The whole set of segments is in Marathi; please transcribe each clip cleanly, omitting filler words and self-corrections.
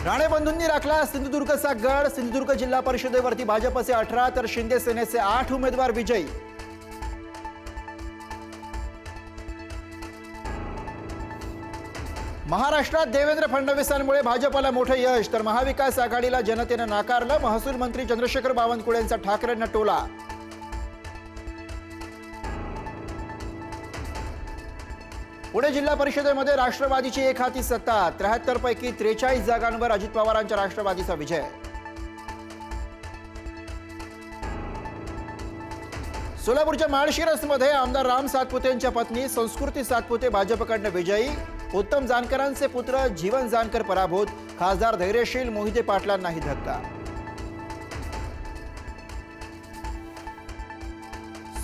राणे बंधूंनी राखला सिंधुदुर्गचा गड। सिंधुदुर्ग जिल्हा परिषदेवरती भाजपचे 18 तर शिंदे सेनेचे 8 उमेदवार विजयी। महाराष्ट्रात देवेंद्र फडणवीसांमुळे भाजपला मोठे यश, तर महाविकास आघाडीला जनतेने नाकारलं। महसूल मंत्री चंद्रशेखर बावनकुळे यांचा ठाकरेंना टोला। पुणे जिल्हा परिषदेमध्ये राष्ट्रवादीची एक हाती सत्ता। 73 पैकी 43 जागांवर अजित पवारांच्या राष्ट्रवादीचा विजय। सोलापूरच्या माळशिरसमध्ये आमदार राम सातपुतेंच्या पत्नी संस्कृती सातपुते भाजपकडनं विजयी। उत्तम जानकरांचे पुत्र जीवन जानकर पराभूत। खासदार धैर्यशील मोहिते पाटलांनाही धक्का।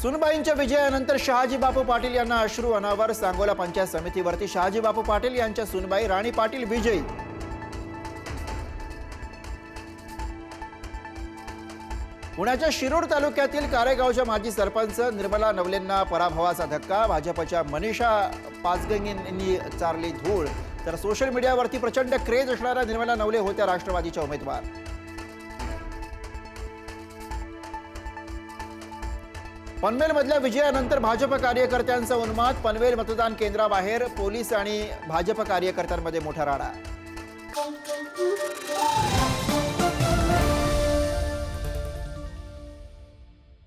सुनबाईंच्या विजयानंतर शहाजी बापू पाटील यांना अश्रू अनावर। सांगोला पंचायत समितीवरती शहाजी बापू पाटील यांच्या सुनबाई राणी पाटील विजयी। पुण्याच्या शिरूर तालुक्यातील कारेगावच्या माजी सरपंच निर्मला नवलेंना पराभवाचा धक्का। भाजपच्या मनीषा पाचगंगींनी चारली धूळ, तर सोशल मीडियावरती प्रचंड क्रेज असणाऱ्या निर्मला नवले होत्या राष्ट्रवादीच्या उमेदवार। पनवेलमधल्या विजयानंतर भाजप कार्यकर्त्यांचा उन्माद। पनवेल मतदान केंद्राबाहेर पोलीस आणि भाजप कार्यकर्त्यांमध्ये मोठा राडा।